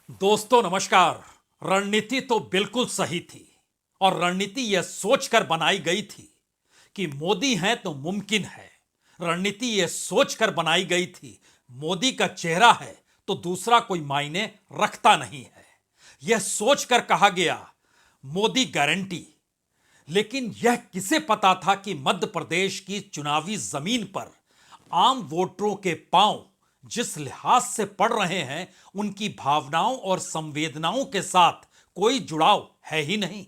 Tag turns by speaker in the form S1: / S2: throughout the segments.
S1: दोस्तों नमस्कार। रणनीति तो बिल्कुल सही थी और रणनीति यह सोचकर बनाई गई थी कि मोदी हैं तो मुमकिन है। रणनीति यह सोचकर बनाई गई थी मोदी का चेहरा है तो दूसरा कोई मायने रखता नहीं है। यह सोचकर कहा गया मोदी गारंटी। लेकिन यह किसे पता था कि मध्य प्रदेश की चुनावी जमीन पर आम वोटरों के पांव जिस लिहाज से पड़ रहे हैं उनकी भावनाओं और संवेदनाओं के साथ कोई जुड़ाव है ही नहीं।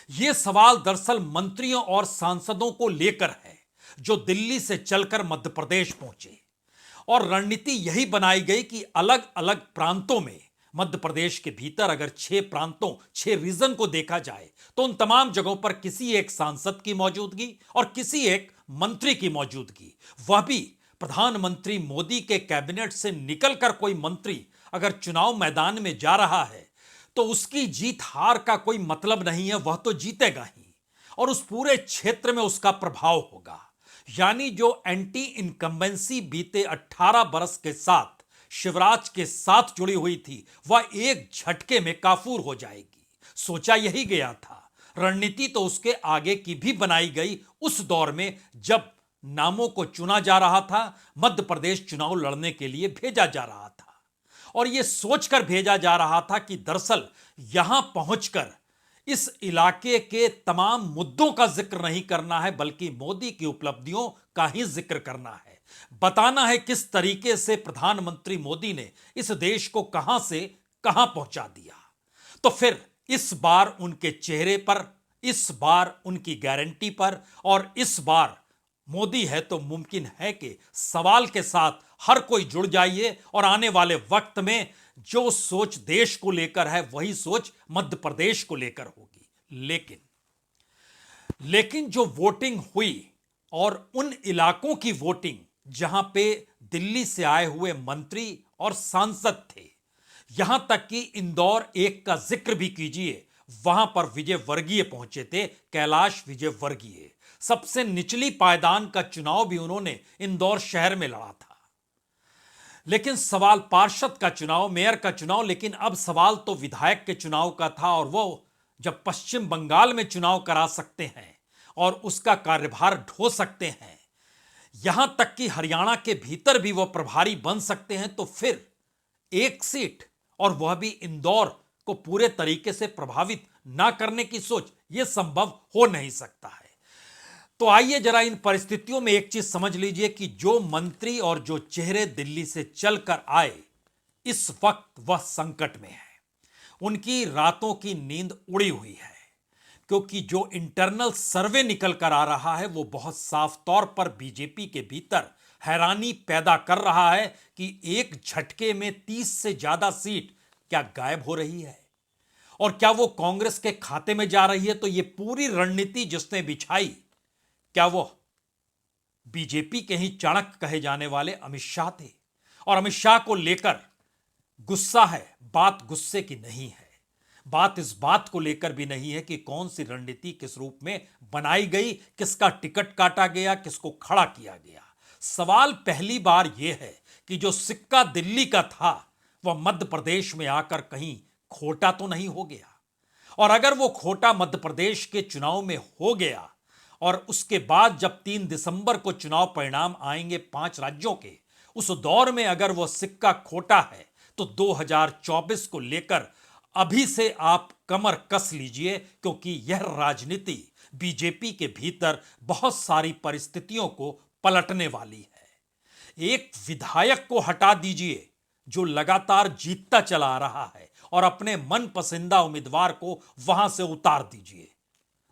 S1: यह सवाल दरअसल मंत्रियों और सांसदों को लेकर है जो दिल्ली से चलकर मध्य प्रदेश पहुंचे। और रणनीति यही बनाई गई कि अलग अलग प्रांतों में मध्य प्रदेश के भीतर अगर 6 प्रांतों 6 रीजन को देखा जाए तो उन तमाम जगहों पर किसी एक सांसद की मौजूदगी और किसी एक मंत्री की मौजूदगी, वह भी प्रधानमंत्री मोदी के कैबिनेट से निकलकर कोई मंत्री अगर चुनाव मैदान में जा रहा है तो उसकी जीत हार का कोई मतलब नहीं है, वह तो जीतेगा ही और उस पूरे क्षेत्र में उसका प्रभाव होगा। यानी जो एंटी इनकम्बेंसी बीते 18 बरस के साथ शिवराज के साथ जुड़ी हुई थी वह एक झटके में काफूर हो जाएगी। सोचा यही गया था। रणनीति तो उसके आगे की भी बनाई गई उस दौर में जब नामों को चुना जा रहा था, मध्य प्रदेश चुनाव लड़ने के लिए भेजा जा रहा था और यह सोचकर भेजा जा रहा था कि दरअसल यहां पहुंचकर इस इलाके के तमाम मुद्दों का जिक्र नहीं करना है बल्कि मोदी की उपलब्धियों का ही जिक्र करना है। बताना है किस तरीके से प्रधानमंत्री मोदी ने इस देश को कहां से कहां पहुंचा दिया। तो फिर इस बार उनके चेहरे पर, इस बार उनकी गारंटी पर और इस बार मोदी है तो मुमकिन है कि सवाल के साथ हर कोई जुड़ जाइए और आने वाले वक्त में जो सोच देश को लेकर है वही सोच मध्य प्रदेश को लेकर होगी। लेकिन जो वोटिंग हुई और उन इलाकों की वोटिंग जहां पे दिल्ली से आए हुए मंत्री और सांसद थे, यहां तक कि इंदौर एक का जिक्र भी कीजिए, वहां पर विजय वर्गीय पहुंचे थे, कैलाश विजय वर्गीय। सबसे निचली पायदान का चुनाव भी उन्होंने इंदौर शहर में लड़ा था। लेकिन सवाल पार्षद का चुनाव, मेयर का चुनाव, लेकिन अब सवाल तो विधायक के चुनाव का था और वो जब पश्चिम बंगाल में चुनाव करा सकते हैं और उसका कार्यभार ढो सकते हैं, यहां तक कि हरियाणा के भीतर भी वो प्रभारी बन सकते हैं, तो फिर एक सीट और वह भी इंदौर को पूरे तरीके से प्रभावित ना करने की सोच, यह संभव हो नहीं सकता है। तो आइए जरा इन परिस्थितियों में एक चीज समझ लीजिए कि जो मंत्री और जो चेहरे दिल्ली से चलकर आए, इस वक्त वह संकट में है। उनकी रातों की नींद उड़ी हुई है क्योंकि जो इंटरनल सर्वे निकल कर आ रहा है वो बहुत साफ तौर पर बीजेपी के भीतर हैरानी पैदा कर रहा है कि एक झटके में 30 से ज्यादा सीट क्या गायब हो रही है और क्या वो कांग्रेस के खाते में जा रही है। तो ये पूरी रणनीति जिसने बिछाई, क्या वो बीजेपी के ही चाणक्य कहे जाने वाले अमित शाह थे। और अमित शाह को लेकर गुस्सा है, बात गुस्से की नहीं है, बात इस बात को लेकर भी नहीं है कि कौन सी रणनीति किस रूप में बनाई गई, किसका टिकट काटा गया, किसको खड़ा किया गया। सवाल पहली बार यह है कि जो सिक्का दिल्ली का था वह मध्य प्रदेश में आकर कहीं खोटा तो नहीं हो गया। और अगर वो खोटा मध्य प्रदेश के चुनाव में हो गया और उसके बाद जब 3 दिसंबर को चुनाव परिणाम आएंगे 5 राज्यों के, उस दौर में अगर वो सिक्का खोटा है तो 2024 को लेकर अभी से आप कमर कस लीजिए क्योंकि यह राजनीति बीजेपी के भीतर बहुत सारी परिस्थितियों को पलटने वाली है। एक विधायक को हटा दीजिए जो लगातार जीतता चला आ रहा है और अपने मन पसंदीदा उम्मीदवार को वहां से उतार दीजिए।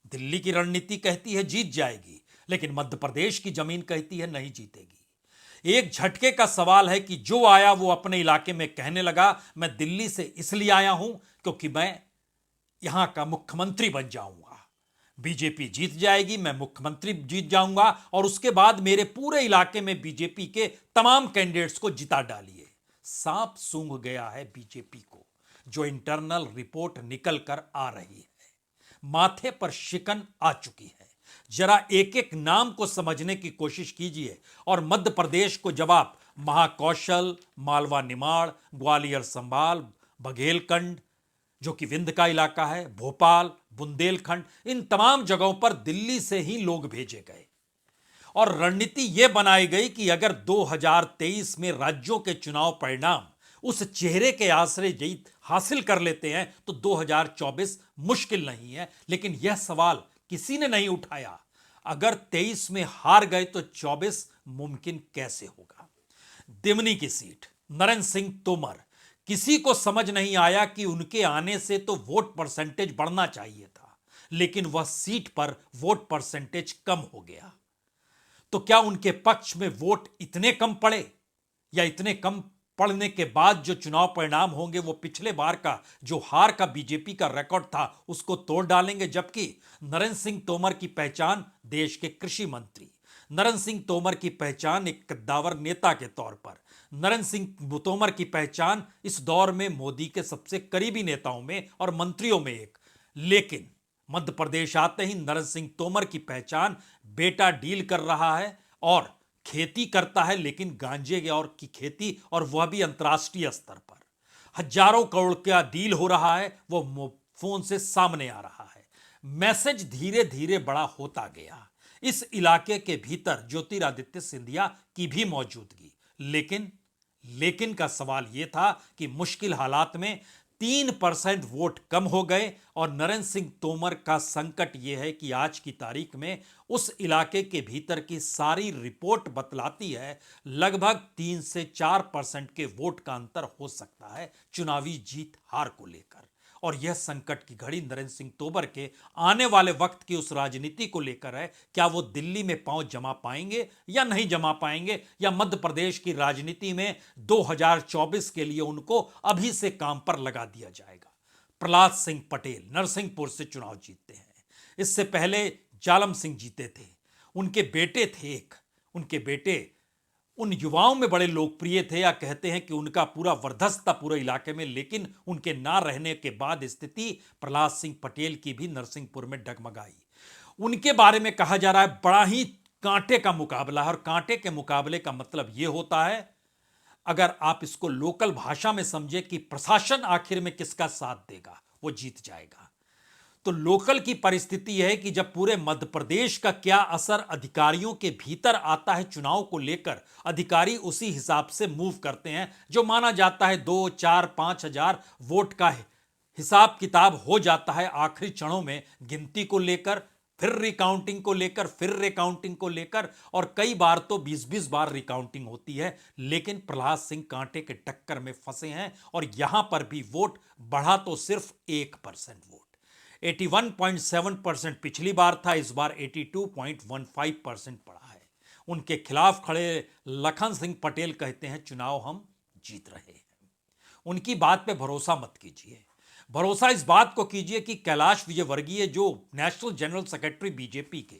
S1: दिल्ली की रणनीति कहती है जीत जाएगी, लेकिन मध्य प्रदेश की जमीन कहती है नहीं जीतेगी। एक झटके का सवाल है कि जो आया वो अपने इलाके में कहने लगा मैं दिल्ली से इसलिए आया हूं क्योंकि मैं यहां का मुख्यमंत्री बन जाऊंगा, बीजेपी जीत जाएगी, मैं मुख्यमंत्री जीत जाऊंगा और उसके बाद मेरे पूरे इलाके में बीजेपी के तमाम कैंडिडेट्स को जिता डालिए। सांप सूंघ गया है बीजेपी को, जो इंटरनल रिपोर्ट निकल कर आ रही है। माथे पर शिकन आ चुकी है। जरा एक एक नाम को समझने की कोशिश कीजिए और मध्य प्रदेश को जब आप महाकौशल, मालवा निमाड़, ग्वालियर संभाल, बघेलखंड जो कि विंध्य का इलाका है, भोपाल, बुंदेलखंड, इन तमाम जगहों पर दिल्ली से ही लोग भेजे गए और रणनीति यह बनाई गई कि अगर 2023 में राज्यों के चुनाव परिणाम उस चेहरे के आश्रय जीत हासिल कर लेते हैं तो 2024 मुश्किल नहीं है। लेकिन यह सवाल किसी ने नहीं उठाया, अगर 23 में हार गए तो 24 मुमकिन कैसे होगा। दिमनी की सीट, नरेंद्र सिंह तोमर, किसी को समझ नहीं आया कि उनके आने से तो वोट परसेंटेज बढ़ना चाहिए था, लेकिन वह सीट पर वोट परसेंटेज कम हो गया। तो क्या उनके पक्ष में वोट इतने कम पड़े या इतने कम पड़ने के बाद जो चुनाव परिणाम होंगे वो पिछले बार का जो हार का बीजेपी का रिकॉर्ड था उसको तोड़ डालेंगे। जबकि नरेंद्र सिंह तोमर की पहचान देश के कृषि मंत्री, नरेंद्र सिंह तोमर की पहचान एक कद्दावर नेता के तौर पर, नरेंद्र सिंह तोमर की पहचान इस दौर में मोदी के सबसे करीबी नेताओं में और मंत्रियों में एक। लेकिन मध्य प्रदेश आते ही नरेंद्र सिंह तोमर की पहचान बेटा डील कर रहा है और खेती करता है, लेकिन गांजे और की खेती, और वह भी अंतर्राष्ट्रीय स्तर पर हजारों करोड़ का डील हो रहा है, वो फोन से सामने आ रहा है। मैसेज धीरे धीरे बड़ा होता गया। इस इलाके के भीतर ज्योतिरादित्य सिंधिया की भी मौजूदगी, लेकिन का सवाल यह था कि मुश्किल हालात में 3% वोट कम हो गए और नरेंद्र सिंह तोमर का संकट यह है कि आज की तारीख में उस इलाके के भीतर की सारी रिपोर्ट बतलाती है लगभग 3 से 4% के वोट का अंतर हो सकता है चुनावी जीत हार को लेकर। और यह संकट की घड़ी नरेंद्र सिंह तोमर के आने वाले वक्त की उस राजनीति को लेकर है। क्या वो दिल्ली में पांव जमा पाएंगे या नहीं जमा पाएंगे, या मध्य प्रदेश की राजनीति में 2024 के लिए उनको अभी से काम पर लगा दिया जाएगा। प्रहलाद सिंह पटेल नरसिंहपुर से चुनाव जीतते हैं। इससे पहले जालम सिंह जीते थे, उनके बेटे थे एक, उनके बेटे उन युवाओं में बड़े लोकप्रिय थे, या कहते हैं कि उनका पूरा वर्चस्व था पूरे इलाके में। लेकिन उनके ना रहने के बाद स्थिति प्रहलाद सिंह पटेल की भी नरसिंहपुर में डगमगाई। उनके बारे में कहा जा रहा है बड़ा ही कांटे का मुकाबला है, और कांटे के मुकाबले का मतलब यह होता है, अगर आप इसको लोकल भाषा में समझे, कि प्रशासन आखिर में किसका साथ देगा वो जीत जाएगा। तो लोकल की परिस्थिति है कि जब पूरे मध्य प्रदेश का क्या असर अधिकारियों के भीतर आता है चुनाव को लेकर, अधिकारी उसी हिसाब से मूव करते हैं। जो माना जाता है 2, 4, 5 हजार वोट का हिसाब किताब हो जाता है आखिरी क्षणों में, गिनती को लेकर, फिर रिकाउंटिंग को लेकर, फिर रिकाउंटिंग को लेकर, और कई बार तो 20-20 बार रिकाउंटिंग होती है। लेकिन प्रहलाद सिंह कांटे के टक्कर में फंसे हैं और यहां पर भी वोट बढ़ा तो सिर्फ 1% वोट। 81.7% पिछली बार था, इस बार 82.15% पड़ा है। उनके खिलाफ खड़े लखन सिंह पटेल कहते हैं चुनाव हम जीत रहे हैं। उनकी बात पे भरोसा मत कीजिए, भरोसा इस बात को कीजिए कि कैलाश विजयवर्गीय जो नेशनल जनरल सेक्रेटरी बीजेपी के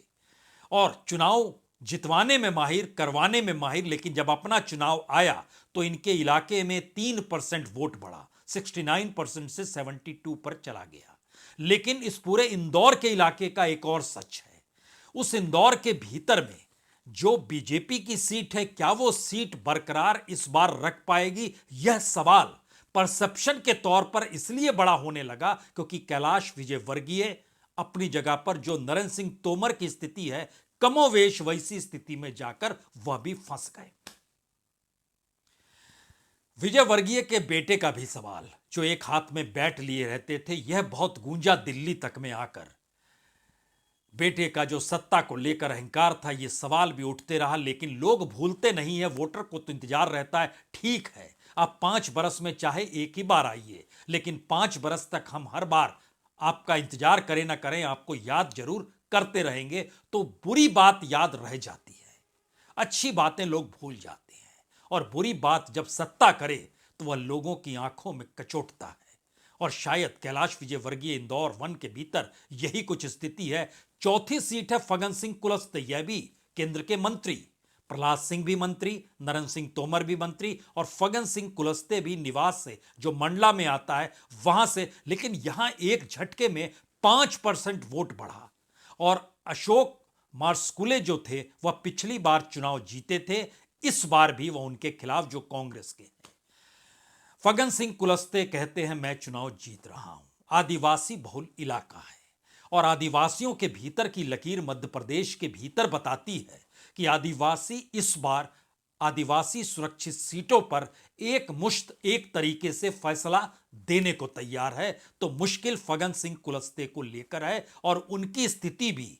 S1: और चुनाव जितवाने में माहिर, करवाने में माहिर, लेकिन जब अपना चुनाव आया तो इनके इलाके में 3% वोट बढ़ा, 69% से 72 पर चला गया। लेकिन इस पूरे इंदौर के इलाके का एक और सच है, उस इंदौर के भीतर में जो बीजेपी की सीट है, क्या वो सीट बरकरार इस बार रख पाएगी? यह सवाल परसेप्शन के तौर पर इसलिए बड़ा होने लगा क्योंकि कैलाश विजयवर्गीय अपनी जगह पर, जो नरेंद्र सिंह तोमर की स्थिति है, कमोवेश वैसी स्थिति में जाकर वह भी फंस गए। विजयवर्गीय के बेटे का भी सवाल, जो एक हाथ में बैट लिए रहते थे, यह बहुत गूंजा दिल्ली तक में आकर। बेटे का जो सत्ता को लेकर अहंकार था, यह सवाल भी उठते रहा। लेकिन लोग भूलते नहीं है, वोटर को तो इंतजार रहता है। ठीक है, आप 5 बरस में चाहे एक ही बार आइए, लेकिन 5 बरस तक हम हर बार आपका इंतजार करें ना करें, आपको याद जरूर करते रहेंगे। तो बुरी बात याद रह जाती है, अच्छी बातें लोग भूल जाते हैं, और बुरी बात जब सत्ता करे तो वह लोगों की आंखों में कचोटता है। और शायद कैलाश विजयवर्गीय इंदौर 1 के भीतर यही कुछ स्थिति है। चौथी सीट है फग्गन सिंह कुलस्ते, यह भी केंद्र के मंत्री, प्रहलाद सिंह भी मंत्री, नरेंद्र सिंह तोमर भी मंत्री, और फग्गन सिंह कुलस्ते भी निवास से, जो मंडला में आता है, वहां से। लेकिन यहां एक झटके में 5% वोट बढ़ा, और अशोक मार्सकुले जो थे वह पिछली बार चुनाव जीते थे, इस बार भी वह उनके खिलाफ, जो कांग्रेस के हैं। फग्गन सिंह कुलस्ते कहते हैं, मैं चुनाव जीत रहा हूं। आदिवासी बहुल इलाका है और आदिवासियों के भीतर की लकीर मध्य प्रदेश के भीतर बताती है कि आदिवासी इस बार आदिवासी सुरक्षित सीटों पर एक मुश्त एक तरीके से फैसला देने को तैयार है। तो मुश्किल फग्गन सिंह कुलस्ते को लेकर है और उनकी स्थिति भी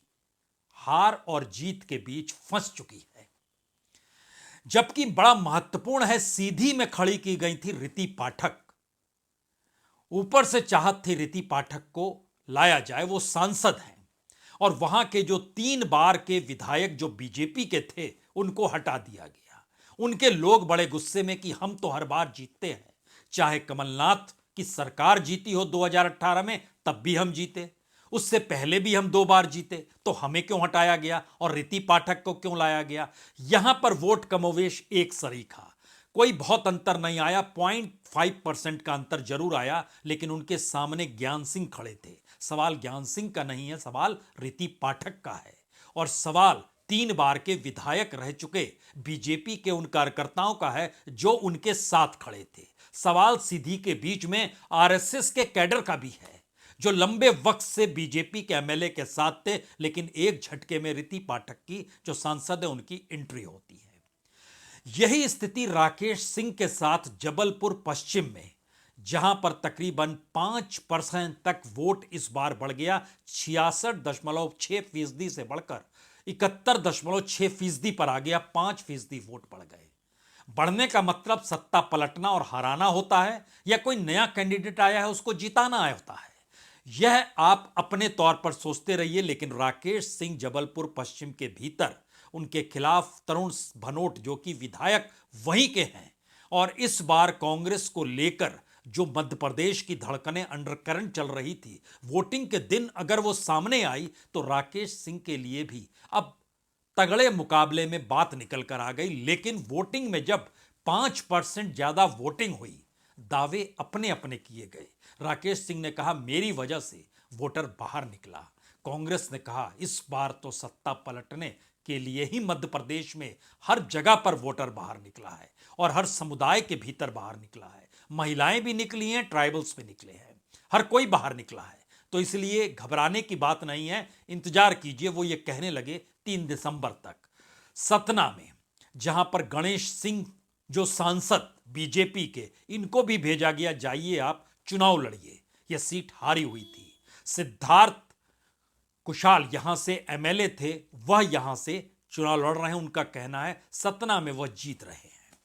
S1: हार और जीत के बीच फंस चुकी है। जबकि बड़ा महत्वपूर्ण है, सीधी में खड़ी की गई थी रिति पाठक। ऊपर से चाहत थी रिति पाठक को लाया जाए, वो सांसद हैं और वहां के जो 3 बार के विधायक जो बीजेपी के थे उनको हटा दिया गया। उनके लोग बड़े गुस्से में कि हम तो हर बार जीतते हैं, चाहे कमलनाथ की सरकार जीती हो 2018 में तब भी हम जीते, उससे पहले भी हम 2 बार जीते, तो हमें क्यों हटाया गया और रिति पाठक को क्यों लाया गया। यहां पर वोट कमोवेश एक सरीखा, कोई बहुत अंतर नहीं आया, 0.5% का अंतर जरूर आया, लेकिन उनके सामने ज्ञान सिंह खड़े थे। सवाल ज्ञान सिंह का नहीं है, सवाल रिति पाठक का है और सवाल 3 बार के विधायक रह चुके बीजेपी के उन कार्यकर्ताओं का है जो उनके साथ खड़े थे। सवाल सीधी के बीच में आरएसएस के कैडर का भी है जो लंबे वक्त से बीजेपी के एमएलए के साथ थे, लेकिन एक झटके में रिति पाठक की जो सांसद है उनकी एंट्री होती है। यही स्थिति राकेश सिंह के साथ जबलपुर पश्चिम में, जहां पर तकरीबन 5% तक वोट इस बार बढ़ गया, 66.6% से बढ़कर 71.6% पर आ गया, 5% वोट बढ़ गए। बढ़ने का मतलब सत्ता पलटना और हराना होता है या कोई नया कैंडिडेट आया है उसको जिताना होता है। यह आप अपने तौर पर सोचते रहिए, लेकिन राकेश सिंह जबलपुर पश्चिम के भीतर उनके खिलाफ तरुण भनोट जो कि विधायक वहीं के हैं और इस बार कांग्रेस को लेकर जो मध्य प्रदेश की धड़कनें अंडरकरंट चल रही थी, वोटिंग के दिन अगर वो सामने आई तो राकेश सिंह के लिए भी अब तगड़े मुकाबले में बात निकल कर आ गई। लेकिन वोटिंग में जब 5% ज्यादा वोटिंग हुई, दावे अपने अपने किए गए। राकेश सिंह ने कहा मेरी वजह से वोटर बाहर निकला। कांग्रेस ने कहा इस बार तो सत्ता पलटने के लिए ही मध्य प्रदेश में हर जगह पर वोटर बाहर निकला है और हर समुदाय के भीतर बाहर निकला है। महिलाएं भी निकली हैं, ट्राइबल्स भी निकले हैं, हर कोई बाहर निकला है। तो इसलिए घबराने की बात नहीं है, इंतजार कीजिए। वो ये कहने लगे 3 दिसंबर तक सतना में, जहां पर गणेश सिंह जो सांसद बीजेपी के, इनको भी भेजा गया, जाइए आप चुनाव लड़िए। यह सीट हारी हुई थी। सिद्धार्थ कुशाल यहां से एमएलए थे, वह यहां से चुनाव लड़ रहे हैं। उनका कहना है सतना में वह जीत रहे हैं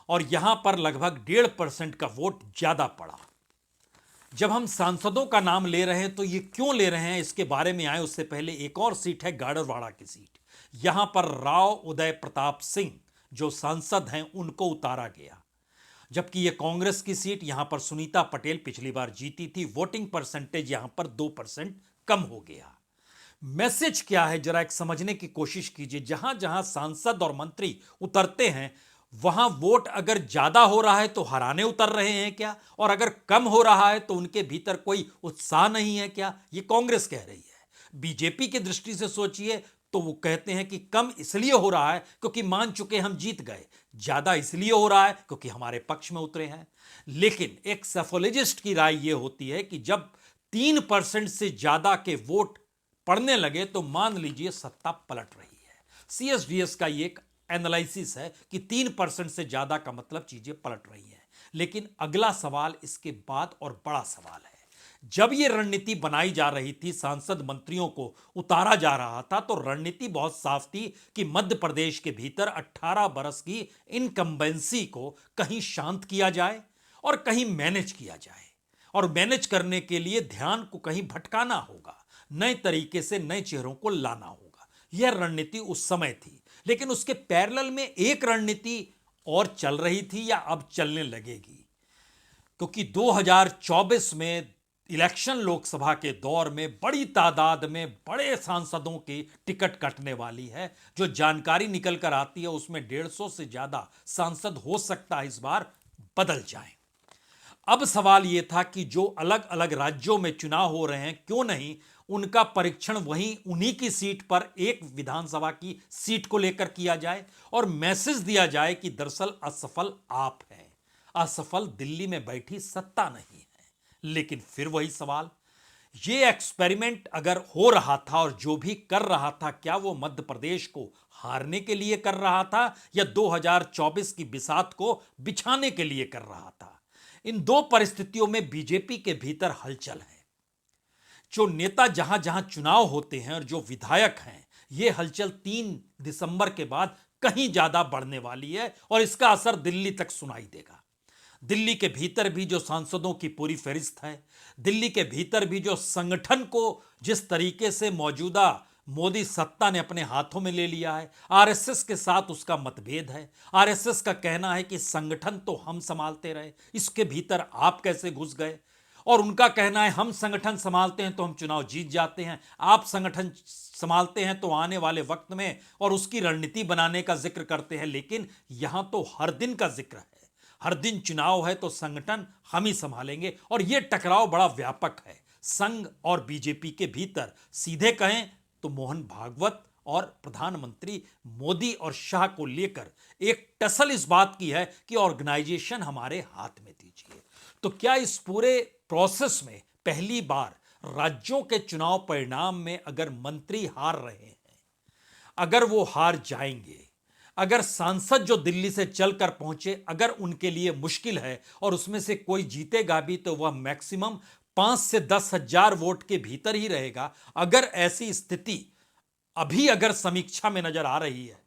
S1: और यहां पर लगभग 1.5% का वोट ज्यादा पड़ा। जब हम सांसदों का नाम ले रहे हैं तो ये क्यों ले रहे हैं, इसके बारे में आए उससे पहले एक और सीट है गाडरवाड़ा की सीट। यहां पर राव उदय प्रताप सिंह जो सांसद हैं उनको उतारा गया, जबकि यह कांग्रेस की सीट, यहां पर सुनीता पटेल पिछली बार जीती थी। वोटिंग परसेंटेज यहां पर 2% कम हो गया। मैसेज क्या है जरा एक समझने की कोशिश कीजिए। जहां जहां सांसद और मंत्री उतरते हैं वहां वोट अगर ज्यादा हो रहा है तो हराने उतर रहे हैं क्या, और अगर कम हो रहा है तो उनके भीतर कोई उत्साह नहीं है क्या, ये कांग्रेस कह रही है। बीजेपी की दृष्टि से सोचिए तो वो कहते हैं कि कम इसलिए हो रहा है क्योंकि मान चुके हम जीत गए, ज्यादा इसलिए हो रहा है क्योंकि हमारे पक्ष में उतरे हैं। लेकिन एक सैफोलॉजिस्ट की राय यह होती है कि जब 3% से ज्यादा के वोट पड़ने लगे तो मान लीजिए सत्ता पलट रही है। सीएसडीएस का ये एक एनालिसिस है कि 3% से ज्यादा का मतलब चीजें पलट रही हैं। लेकिन अगला सवाल इसके बाद और बड़ा सवाल है। जब यह रणनीति बनाई जा रही थी, सांसद मंत्रियों को उतारा जा रहा था, तो रणनीति बहुत साफ थी कि मध्य प्रदेश के भीतर 18 बरस की इनकम्बेंसी को कहीं शांत किया जाए और कहीं मैनेज किया जाए, और मैनेज करने के लिए ध्यान को कहीं भटकाना होगा, नए तरीके से नए चेहरों को लाना होगा। यह रणनीति उस समय थी। लेकिन उसके पैरेलल में एक रणनीति और चल रही थी या अब चलने लगेगी, क्योंकि 2024 में इलेक्शन लोकसभा के दौर में बड़ी तादाद में बड़े सांसदों की टिकट कटने वाली है। जो जानकारी निकल कर आती है उसमें 150 से ज्यादा सांसद हो सकता है इस बार बदल जाएं। अब सवाल यह था कि जो अलग अलग राज्यों में चुनाव हो रहे हैं, क्यों नहीं उनका परीक्षण वहीं उन्हीं की सीट पर एक विधानसभा की सीट को लेकर किया जाए और मैसेज दिया जाए कि दरअसल असफल आप हैं, असफल दिल्ली में बैठी सत्ता नहीं है। लेकिन फिर वही सवाल, ये एक्सपेरिमेंट अगर हो रहा था और जो भी कर रहा था, क्या वो मध्य प्रदेश को हारने के लिए कर रहा था या 2024 की बिसात को बिछाने के लिए कर रहा था? इन दो परिस्थितियों में बीजेपी के भीतर हलचल है। जो नेता जहां जहां चुनाव होते हैं और जो विधायक हैं, ये हलचल 3 दिसंबर के बाद कहीं ज्यादा बढ़ने वाली है और इसका असर दिल्ली तक सुनाई देगा। दिल्ली के भीतर भी जो सांसदों की पूरी फहरिस्त है, दिल्ली के भीतर भी जो संगठन को जिस तरीके से मौजूदा मोदी सत्ता ने अपने हाथों में ले लिया है, आरएसएस के साथ उसका मतभेद है। आरएसएस का कहना है कि संगठन तो हम संभालते रहे, इसके भीतर आप कैसे घुस गए? और उनका कहना है हम संगठन संभालते हैं तो हम चुनाव जीत जाते हैं, आप संगठन संभालते हैं तो आने वाले वक्त में और उसकी रणनीति बनाने का जिक्र करते हैं। लेकिन यहां तो हर दिन का जिक्र है, हर दिन चुनाव है तो संगठन हम ही संभालेंगे। और यह टकराव बड़ा व्यापक है संघ और बीजेपी के भीतर। सीधे कहें तो मोहन भागवत और प्रधानमंत्री मोदी और शाह को लेकर एक टसल इस बात की है कि ऑर्गेनाइजेशन हमारे हाथ में दीजिए। तो क्या इस पूरे प्रोसेस में पहली बार राज्यों के चुनाव परिणाम में अगर मंत्री हार रहे हैं, अगर वो हार जाएंगे, अगर सांसद जो दिल्ली से चलकर पहुंचे अगर उनके लिए मुश्किल है और उसमें से कोई जीतेगा भी तो वह मैक्सिमम 5 से 10 हजार वोट के भीतर ही रहेगा। अगर ऐसी स्थिति अभी अगर समीक्षा में नजर आ रही है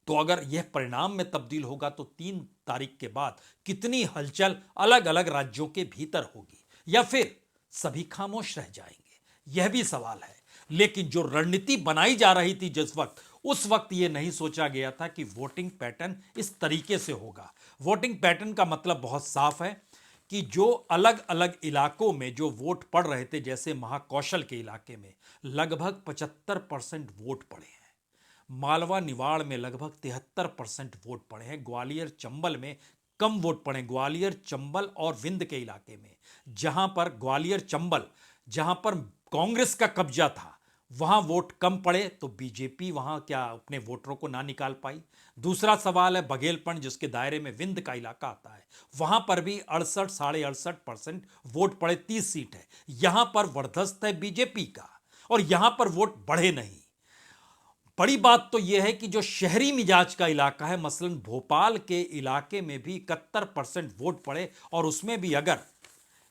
S1: तो अगर यह परिणाम में तब्दील होगा तो 3 तारीख के बाद कितनी हलचल अलग अलग राज्यों के भीतर होगी, या फिर सभी खामोश रह जाएंगे, यह भी सवाल है। लेकिन जो रणनीति बनाई जा रही थी जिस वक्त, उस वक्त यह नहीं सोचा गया था कि वोटिंग पैटर्न इस तरीके से होगा। वोटिंग पैटर्न का मतलब बहुत साफ है कि जो अलग अलग इलाकों में जो वोट पड़ रहे थे, जैसे महाकौशल के इलाके में लगभग 75% वोट पड़े हैं, मालवा निवाड़ में लगभग 73% वोट पड़े हैं, ग्वालियर चंबल में कम वोट पड़े, ग्वालियर चंबल और विंध्य के इलाके में जहां पर ग्वालियर चंबल जहां पर कांग्रेस का कब्जा था वहां वोट कम पड़े तो बीजेपी वहां क्या अपने वोटरों को ना निकाल पाई। दूसरा सवाल है बघेलपन जिसके दायरे में विंध्य का इलाका आता है, वहां पर भी 68 साढ़े 68% वोट पड़े, 30 सीट है, यहां पर वर्चस्व है बीजेपी का और यहां पर वोट बढ़े नहीं। बड़ी बात तो यह है कि जो शहरी मिजाज का इलाका है, मसलन भोपाल के इलाके में भी 71% वोट पड़े और उसमें भी अगर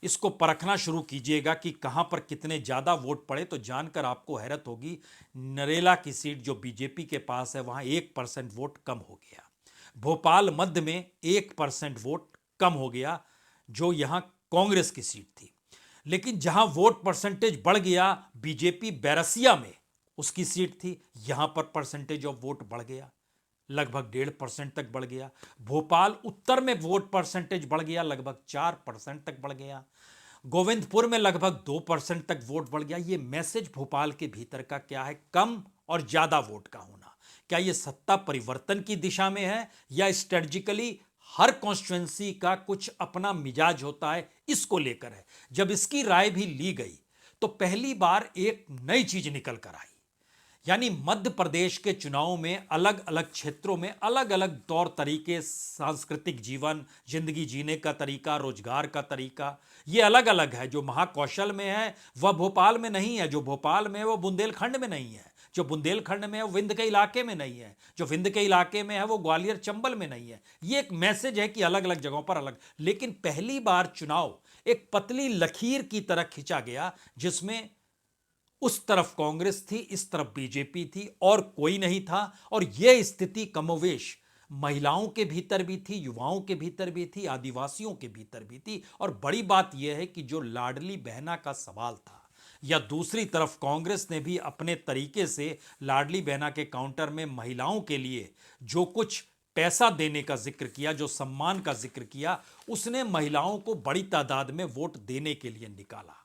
S1: इसको परखना शुरू कीजिएगा कि कहां पर कितने ज्यादा वोट पड़े तो जानकर आपको हैरत होगी। नरेला की सीट जो बीजेपी के पास है वहां 1% वोट कम हो गया, भोपाल मध्य में 1% वोट कम हो गया जो यहां कांग्रेस की सीट थी। लेकिन जहां वोट परसेंटेज बढ़ गया, बीजेपी बैरसिया में उसकी सीट थी, यहां पर परसेंटेज ऑफ वोट बढ़ गया, लगभग 1.5% तक बढ़ गया। भोपाल उत्तर में वोट परसेंटेज बढ़ गया, लगभग 4% तक बढ़ गया। गोविंदपुर में लगभग 2% तक वोट बढ़ गया। ये मैसेज भोपाल के भीतर का क्या है? कम और ज्यादा वोट का होना। क्या ये सत्ता परिवर्तन की दिशा में है या स्ट्रेटजिकली हर कॉन्स्टिट्यूएंसी का कुछ अपना मिजाज होता है, इसको लेकर है? जब इसकी राय भी ली गई तो पहली बार एक नई चीज निकल कर आई, यानी मध्य प्रदेश के चुनाव में अलग अलग क्षेत्रों में अलग अलग तौर तरीके, सांस्कृतिक जीवन, जिंदगी जीने का तरीका, रोजगार का तरीका, ये अलग अलग है। जो महाकौशल में है वह भोपाल में नहीं है, जो भोपाल में है वो बुंदेलखंड में नहीं है, जो बुंदेलखंड में है वो विंध्य के इलाके में नहीं है, जो विंध्य के इलाके में है वो ग्वालियर चंबल में नहीं है। ये एक मैसेज है कि अलग अलग जगहों पर अलग। लेकिन पहली बार चुनाव एक पतली लकीर की तरह खींचा गया जिसमें उस तरफ कांग्रेस थी, इस तरफ बीजेपी थी और कोई नहीं था। और यह स्थिति कमोवेश महिलाओं के भीतर भी थी, युवाओं के भीतर भी थी, आदिवासियों के भीतर भी थी। और बड़ी बात यह है कि जो लाडली बहना का सवाल था, या दूसरी तरफ कांग्रेस ने भी अपने तरीके से लाडली बहना के काउंटर में महिलाओं के लिए जो कुछ पैसा देने का जिक्र किया, जो सम्मान का जिक्र किया, उसने महिलाओं को बड़ी तादाद में वोट देने के लिए निकाला।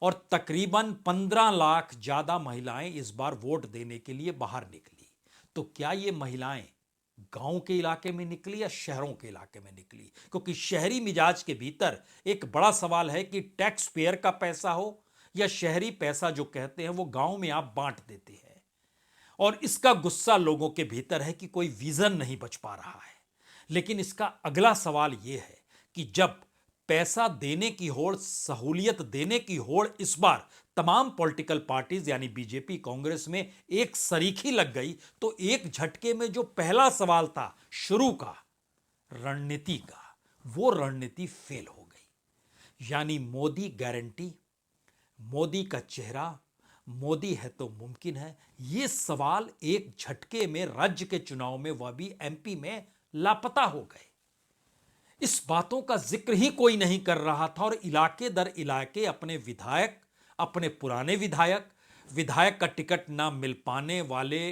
S1: और तकरीबन 15 लाख ज्यादा महिलाएं इस बार वोट देने के लिए बाहर निकली। तो क्या ये महिलाएं गांव के इलाके में निकली या शहरों के इलाके में निकली? क्योंकि शहरी मिजाज के भीतर एक बड़ा सवाल है कि टैक्स पेयर का पैसा हो या शहरी पैसा जो कहते हैं वो गांव में आप बांट देते हैं। और इसका गुस्सा लोगों के भीतर है कि कोई विजन नहीं बच पा रहा है। लेकिन इसका अगला सवाल यह है कि जब पैसा देने की होड़, सहूलियत देने की होड़ इस बार तमाम पॉलिटिकल पार्टीज यानी बीजेपी कांग्रेस में एक सरीखी लग गई, तो एक झटके में जो पहला सवाल था शुरू का, रणनीति का, वो रणनीति फेल हो गई। यानी मोदी गारंटी, मोदी का चेहरा, मोदी है तो मुमकिन है, ये सवाल एक झटके में राज्य के चुनाव में, वह भी एमपी में, लापता हो गए। इस बातों का जिक्र ही कोई नहीं कर रहा था और इलाके दर इलाके अपने विधायक, अपने पुराने विधायक, विधायक का टिकट ना मिल पाने वाले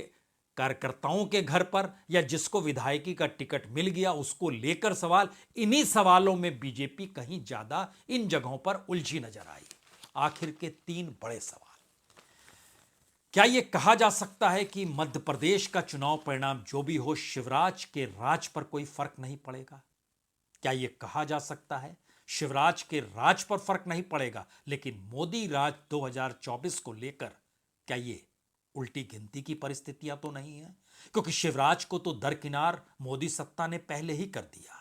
S1: कार्यकर्ताओं के घर पर, या जिसको विधायकी का टिकट मिल गया उसको लेकर सवाल, इन्हीं सवालों में बीजेपी कहीं ज्यादा इन जगहों पर उलझी नजर आई। आखिर के तीन बड़े सवाल। क्या यह कहा जा सकता है कि मध्य प्रदेश का चुनाव परिणाम जो भी हो, शिवराज के राज पर कोई फर्क नहीं पड़ेगा? क्या यह कहा जा सकता है शिवराज के राज पर फर्क नहीं पड़ेगा, लेकिन मोदी राज 2024 को लेकर क्या यह उल्टी गिनती की परिस्थितियां तो नहीं है? क्योंकि शिवराज को तो दरकिनार मोदी सत्ता ने पहले ही कर दिया।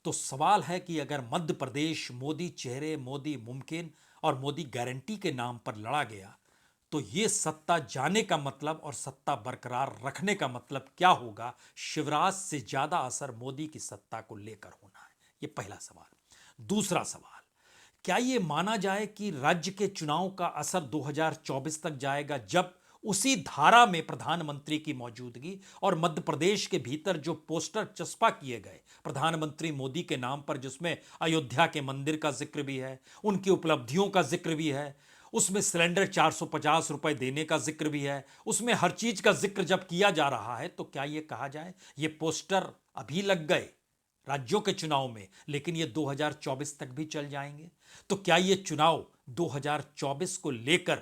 S1: तो सवाल है कि अगर मध्य प्रदेश मोदी चेहरे, मोदी मुमकिन और मोदी गारंटी के नाम पर लड़ा गया, तो यह सत्ता जाने का मतलब और सत्ता बरकरार रखने का मतलब क्या होगा? शिवराज से ज्यादा असर मोदी की सत्ता को लेकर होना है। यह पहला सवाल। दूसरा सवाल, क्या यह माना जाए कि राज्य के चुनाव का असर 2024 तक जाएगा, जब उसी धारा में प्रधानमंत्री की मौजूदगी और मध्य प्रदेश के भीतर जो पोस्टर चस्पा किए गए प्रधानमंत्री मोदी के नाम पर, जिसमें अयोध्या के मंदिर का जिक्र भी है, उनकी उपलब्धियों का जिक्र भी है, उसमें सिलेंडर 450 रुपए देने का जिक्र भी है, उसमें हर चीज का जिक्र जब किया जा रहा है, तो क्या यह कहा जाए ये पोस्टर अभी लग गए राज्यों के चुनाव में, लेकिन ये 2024 तक भी चल जाएंगे? तो क्या ये चुनाव 2024 को लेकर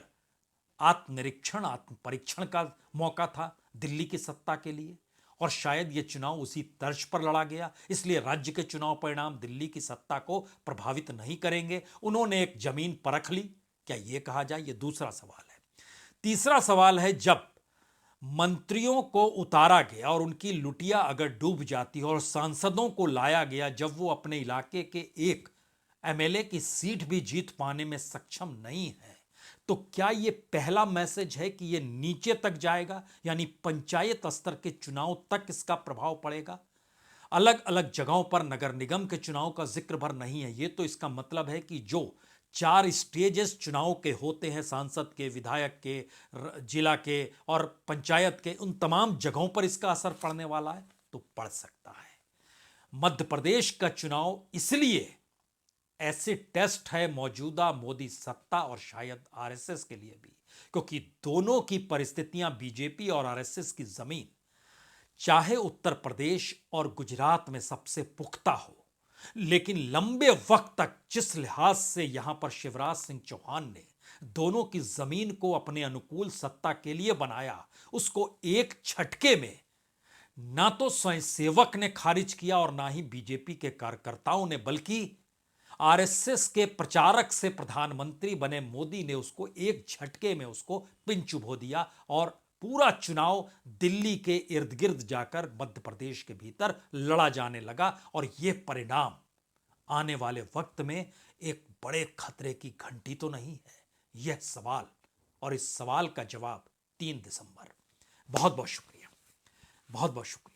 S1: आत्मनिरीक्षण, आत्म परीक्षण का मौका था दिल्ली की सत्ता के लिए? और शायद ये चुनाव उसी तर्ज पर लड़ा गया, इसलिए राज्य के चुनाव परिणाम दिल्ली की सत्ता को प्रभावित नहीं करेंगे, उन्होंने एक जमीन परख ली। क्या यह कहा जाए? यह दूसरा सवाल है। तीसरा सवाल है, जब मंत्रियों को उतारा गया और उनकी लुटिया अगर डूब जाती और सांसदों को लाया गया, जब वो अपने इलाके के एक एमएलए की सीट भी जीत पाने में सक्षम नहीं है, तो क्या यह पहला मैसेज है कि यह नीचे तक जाएगा, यानी पंचायत स्तर के चुनाव तक इसका प्रभाव पड़ेगा? अलग अलग जगहों पर नगर निगम के चुनाव का जिक्र भर नहीं है, यह तो इसका मतलब है कि जो 4 स्टेजेस चुनाव के होते हैं, सांसद के, विधायक के, जिला के और पंचायत के, उन तमाम जगहों पर इसका असर पड़ने वाला है। तो पड़ सकता है। मध्य प्रदेश का चुनाव इसलिए ऐसे टेस्ट है मौजूदा मोदी सत्ता और शायद आरएसएस के लिए भी, क्योंकि दोनों की परिस्थितियां, बीजेपी और आरएसएस की जमीन, चाहे उत्तर प्रदेश और गुजरात में सबसे पुख्ता हो, लेकिन लंबे वक्त तक जिस लिहाज से यहां पर शिवराज सिंह चौहान ने दोनों की जमीन को अपने अनुकूल सत्ता के लिए बनाया, उसको एक झटके में ना तो स्वयंसेवक ने खारिज किया और ना ही बीजेपी के कार्यकर्ताओं ने, बल्कि आरएसएस के प्रचारक से प्रधानमंत्री बने मोदी ने उसको एक झटके में उसको पिन चुभो दिया और पूरा चुनाव दिल्ली के इर्द गिर्द जाकर मध्य प्रदेश के भीतर लड़ा जाने लगा। और यह परिणाम आने वाले वक्त में एक बड़े खतरे की घंटी तो नहीं है? यह सवाल, और इस सवाल का जवाब 3 दिसंबर। बहुत बहुत शुक्रिया, बहुत बहुत शुक्रिया।